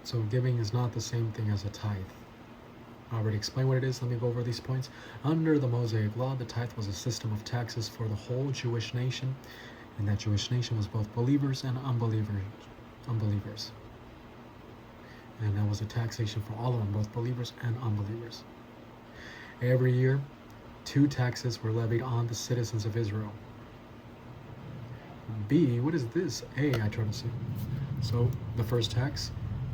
So giving is not the same thing as a tithe. I already explained what it is. Let me go over these points. Under the Mosaic law, the tithe was a system of taxes for the whole Jewish nation, and that Jewish nation was both believers and unbelievers. And that was a taxation for all of them, both believers and unbelievers. Every year, 2 taxes were levied on the citizens of Israel. B, what is this? A, I try to see. So the first tax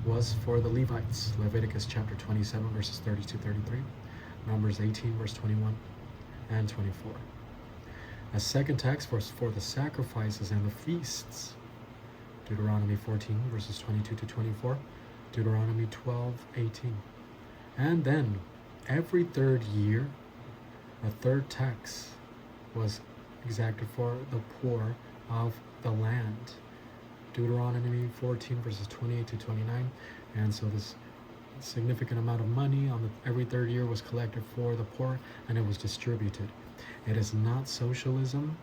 was for the Levites, Leviticus chapter 27, verses 32-33, Numbers 18, verse 21 and 24. A second tax was for the sacrifices and the feasts, Deuteronomy 14, verses 22-24, Deuteronomy 12:18. And then, every third year, a third tax was exacted for the poor of the land, Deuteronomy 14, verses 28-29. And so this significant amount of money on every third year was collected for the poor, and it was distributed. It is not socialism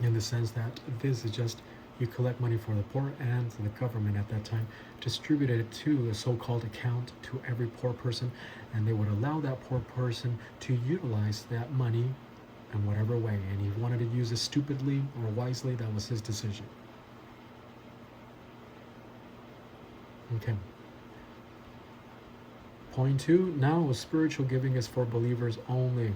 in the sense that this is just you collect money for the poor, and the government at that time distributed it to a so-called account to every poor person, and they would allow that poor person to utilize that money in whatever way, and he wanted to use it stupidly or wisely, that was his decision. Okay. Point 2, now spiritual giving is for believers only.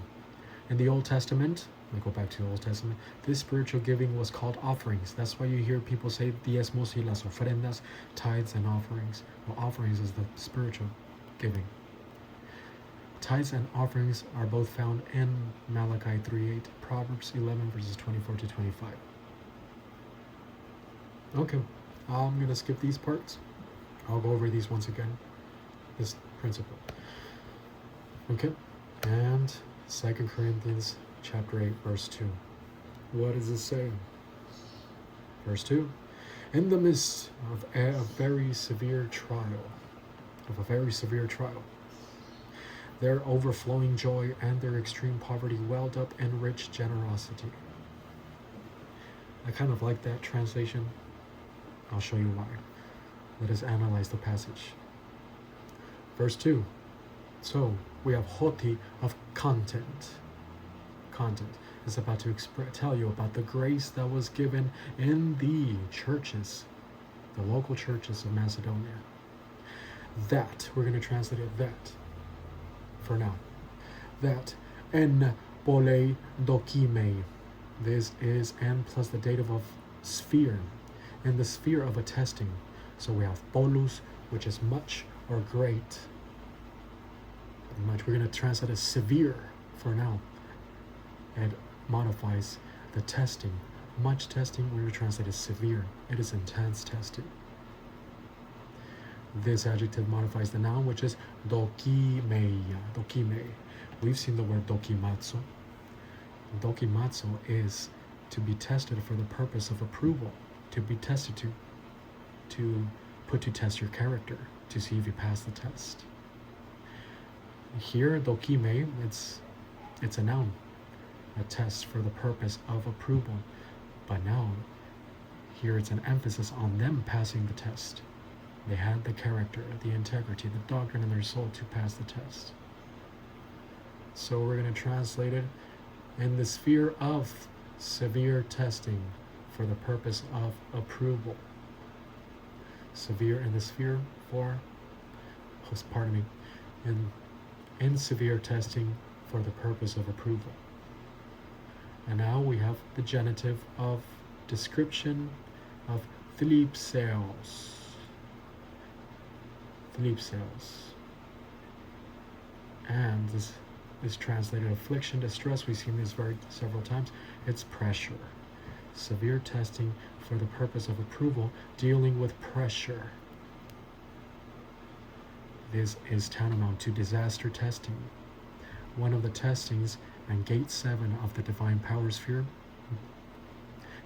In the Old Testament, let me go back to the Old Testament, this spiritual giving was called offerings. That's why you hear people say diezmos y las ofrendas, tithes and offerings. Well, offerings is the spiritual giving. Tithes and offerings are both found in Malachi 3:8, Proverbs 11, verses 24-25. Okay, I'm going to skip these parts. I'll go over these once again, this principle. Okay, and 2 Corinthians chapter 8, verse 2. What does it say? Verse 2. In the midst of a very severe trial, their overflowing joy and their extreme poverty welled up in rich generosity. I kind of like that translation. I'll show you why. Let us analyze the passage. Verse 2. So we have hoti of content. Content is about to tell you about the grace that was given in the churches, the local churches of Macedonia. That, we're going to translate it that for now. That en pole dokime. This is n plus the dative of sphere, in the sphere of a testing. So we have polus, which is much or great. Much. We're going to translate as severe for now. It modifies the testing. Much testing, we're going to translate as severe. It is intense testing. This adjective modifies the noun, which is dokimeia. Dokime. We've seen the word dokimatsu. Dokimatsu is to be tested for the purpose of approval, to be tested to put to test your character, to see if you pass the test. Here, dokime, it's a noun, a test for the purpose of approval. But now, here it's an emphasis on them passing the test. They had the character, the integrity, the doctrine in their soul to pass the test. So we're going to translate it in the sphere of severe testing for the purpose of approval. Severe in the sphere for, in severe testing for the purpose of approval. And now we have the genitive of description of thlipseos. And this is translated affliction, distress. We've seen this several times. It's pressure. Severe testing for the purpose of approval, dealing with pressure. This is tantamount to disaster testing. One of the testings and gate 7 of the divine power sphere.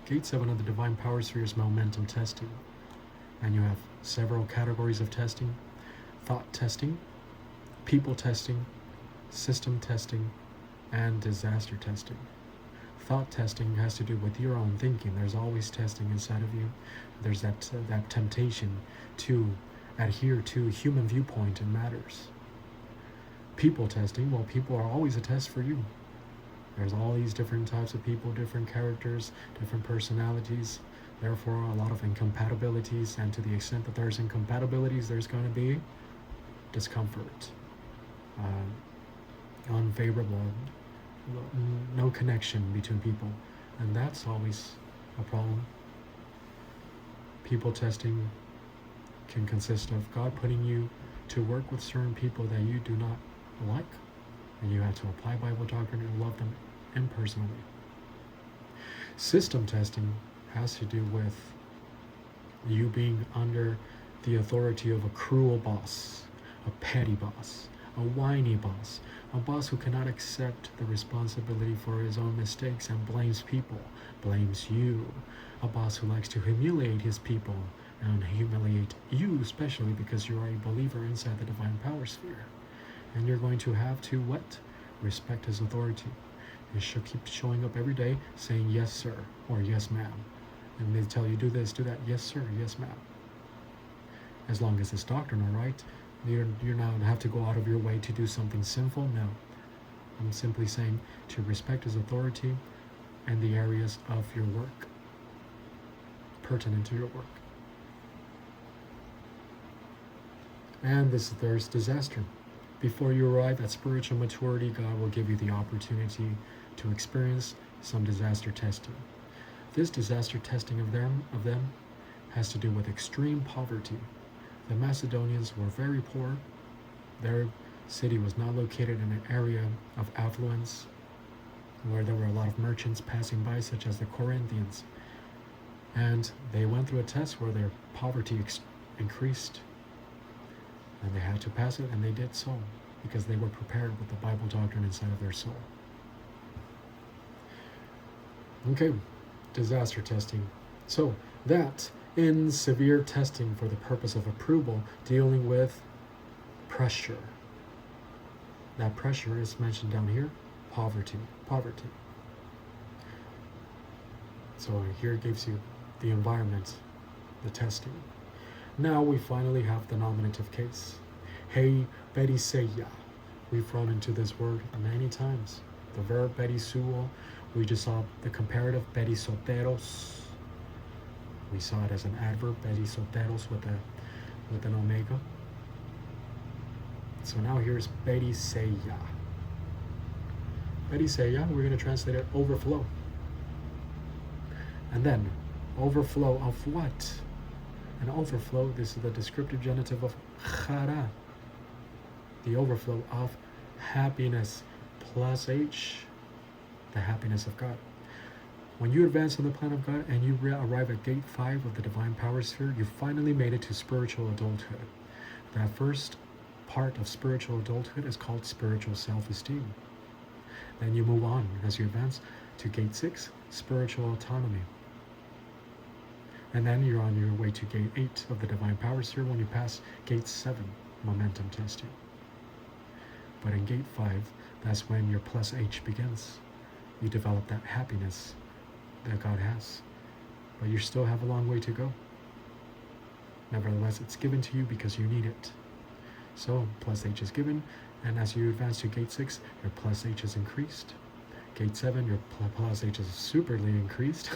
Gate 7 of the divine power sphere is momentum testing. And you have several categories of testing: thought testing, people testing, system testing, and disaster testing. Thought testing has to do with your own thinking. There's always testing inside of you. There's that temptation to adhere to human viewpoint in matters. People testing, well, people are always a test for you. There's all these different types of people, different characters, different personalities, therefore a lot of incompatibilities, and to the extent that there's incompatibilities, there's going to be discomfort, unfavorable, no connection between people, and that's always a problem. People testing can consist of God putting you to work with certain people that you do not like, and you have to apply Bible doctrine and love them impersonally. System testing has to do with you being under the authority of a cruel boss, a petty boss, a whiny boss, a boss who cannot accept the responsibility for his own mistakes and blames people, blames you, a boss who likes to humiliate his people and humiliate you, especially because you are a believer inside the divine power sphere. And you're going to have to what? Respect his authority. You should keep showing up every day saying yes sir or yes ma'am. And they tell you do this, do that, yes sir, yes ma'am. As long as it's doctrinal, right? You're not going to have to go out of your way to do something sinful. No. I'm simply saying to respect his authority and the areas of your work, pertinent to your work. And there's disaster. Before you arrive at spiritual maturity, God will give you the opportunity to experience some disaster testing. This disaster testing of them has to do with extreme poverty. The Macedonians were very poor. Their city was not located in an area of affluence where there were a lot of merchants passing by, such as the Corinthians. And they went through a test where their poverty increased. And they had to pass it, and they did so, because they were prepared with the Bible doctrine inside of their soul. Okay, disaster testing. So that in severe testing for the purpose of approval, dealing with pressure. That pressure is mentioned down here, poverty. So here it gives you the environment, the testing. Now we finally have the nominative case. Hey, pt2. We've run into this word many times. The verb pt2, we just saw the comparative pt2. We saw it as an adverb, pt2 with an omega. So now here's pt2. pt2, we're going to translate it overflow. And then, overflow of what? An overflow, this is the descriptive genitive of chara. The overflow of happiness plus H, the happiness of God. When you advance on the plan of God and you arrive at gate 5 of the divine power sphere, you finally made it to spiritual adulthood. That first part of spiritual adulthood is called spiritual self-esteem. Then you move on as you advance to gate 6, spiritual autonomy. And then you're on your way to gate 8 of the divine power sphere when you pass gate 7, momentum testing. But in gate 5, that's when your plus H begins. You develop that happiness that God has. But you still have a long way to go. Nevertheless, it's given to you because you need it. So plus H is given, and as you advance to gate 6, your plus H is increased. Gate 7, your plus H is superbly increased.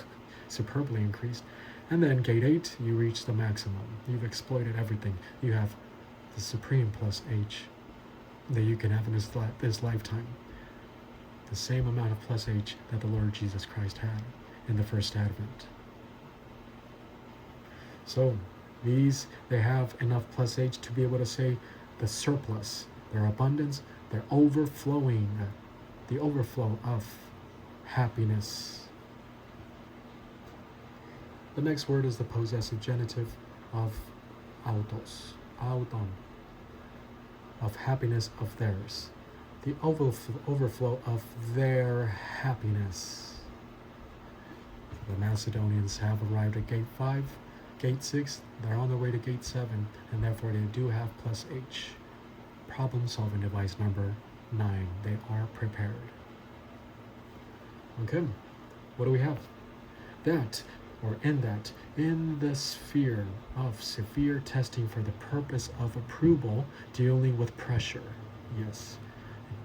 And then gate 8, you reach the maximum. You've exploited everything. You have the supreme plus H that you can have in this lifetime. The same amount of plus H that the Lord Jesus Christ had in the first advent. So these, they have enough plus H to be able to say the surplus, their abundance, their overflowing, the overflow of happiness. The next word is the possessive genitive of autos, audon, of happiness of theirs. The overflow of their happiness. The Macedonians have arrived at gate 5, gate 6, they're on their way to gate 7, and therefore they do have plus H. Problem solving device number 9. They are prepared. Okay, what do we have? That or in the sphere of severe testing for the purpose of approval, dealing with pressure. Yes,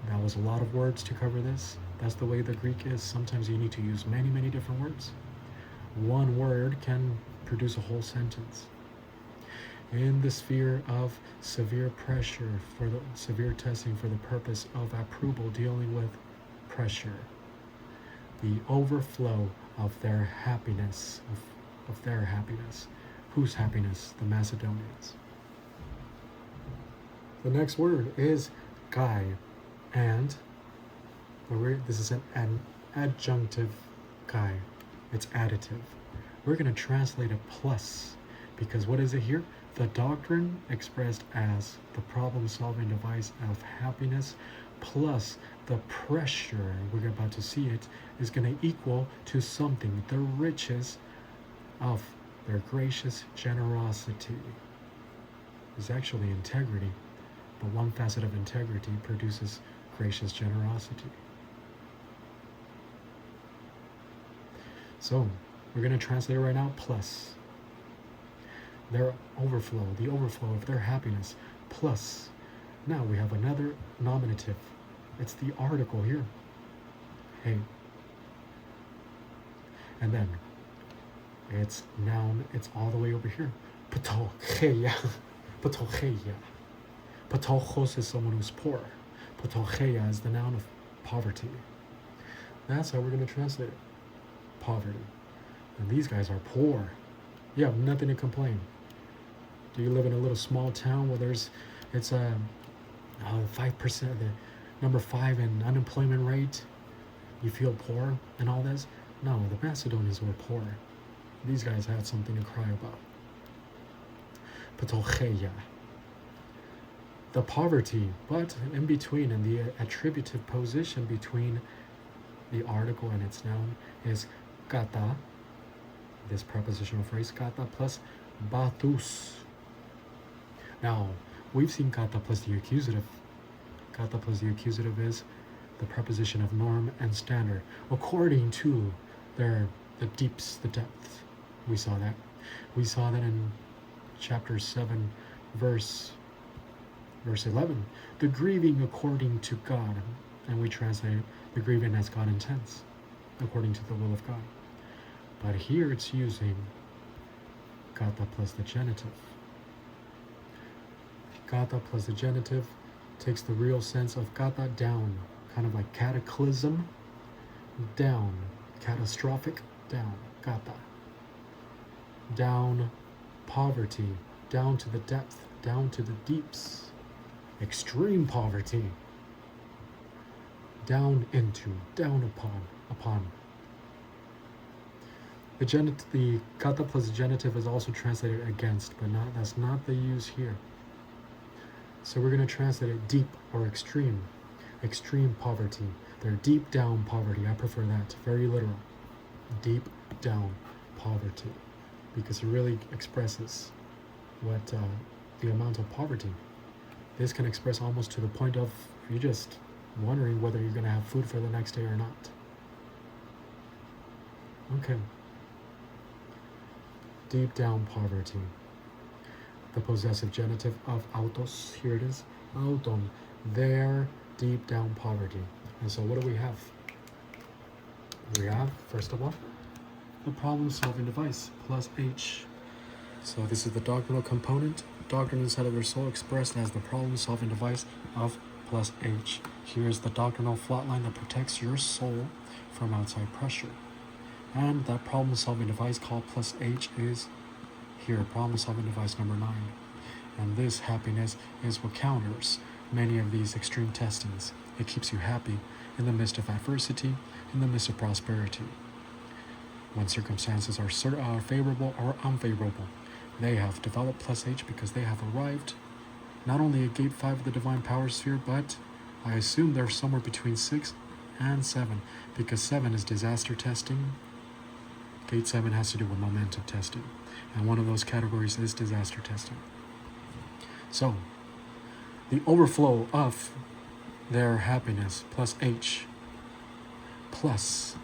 that was a lot of words to cover this. That's the way the Greek is. Sometimes you need to use many, many different words. One word can produce a whole sentence. In the sphere of severe pressure for the severe testing for the purpose of approval, dealing with pressure, the overflow of their happiness, of their happiness. Whose happiness? The Macedonians. The next word is kai, and this is an adjunctive kai. It's additive. We're going to translate it plus, because what is it here? The doctrine expressed as the problem-solving device of happiness plus the pressure, we're about to see it, is going to equal to something, the riches of their gracious generosity. It's actually integrity, but one facet of integrity produces gracious generosity. So we're going to translate it right now, plus their overflow, the overflow of their happiness, plus. Now we have another nominative. It's the article here. Hey. And then it's noun, it's all the way over here. Ptocheia. Ptocheia. Ptochos is someone who's poor. Ptocheia is the noun of poverty. That's how we're going to translate it. Poverty. And these guys are poor. You have nothing to complain. Do you live in a little small town where it's 5%, the number 5 in unemployment rate? You feel poor and all this? No, the Macedonians were poor. These guys had something to cry about. Ptocheia. The poverty, but in between, in the attributive position between the article and its noun is kata, this prepositional phrase, kata plus bathus. Now, we've seen kata plus the accusative. Kata plus the accusative is the preposition of norm and standard, according to the deeps, the depth. We saw that. We saw that in chapter 7, verse 11. The grieving according to God. And we translate the grieving as God intends, according to the will of God. But here it's using kata plus the genitive. Kata plus the genitive takes the real sense of kata, down, kind of like cataclysm, down, catastrophic, down, kata. Down, poverty, down to the depth, down to the deeps, extreme poverty, down into, down upon. The kata plus genitive is also translated against, but that's not the use here. So we're going to translate it deep or extreme poverty. They're deep down poverty. I prefer that. Very literal. Deep down poverty, because it really expresses what the amount of poverty. This can express almost to the point of you just wondering whether you're going to have food for the next day or not. Okay. Deep down poverty. The possessive genitive of autos, here it is, auton, their deep down poverty. And so what do we have? We have, first of all, the problem-solving device plus H. So this is the doctrinal component, doctrine inside of your soul expressed as the problem-solving device of plus H. Here's the doctrinal flatline that protects your soul from outside pressure. And that problem-solving device called plus H is here, problem-solving device number 9. And this happiness is what counters many of these extreme testings. It keeps you happy in the midst of adversity, in the midst of prosperity. When circumstances are favorable or unfavorable, they have developed plus H because they have arrived not only at gate 5 of the divine power sphere, but I assume they're somewhere between 6 and 7, because 7 is disaster testing. Gate 7 has to do with momentum testing, and one of those categories is disaster testing. So, the overflow of their happiness plus H plus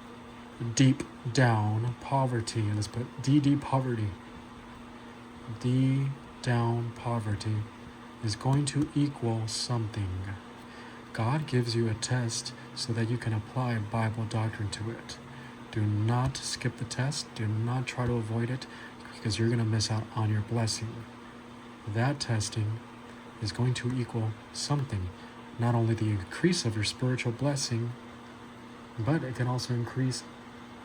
deep down poverty, and let's put D poverty. D down poverty is going to equal something. God gives you a test so that you can apply Bible doctrine to it. Do not skip the test. Do not try to avoid it, because you're going to miss out on your blessing. That testing is going to equal something. Not only the increase of your spiritual blessing, but it can also increase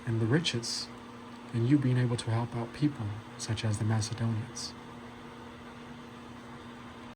in the riches and you being able to help out people, such as the Macedonians.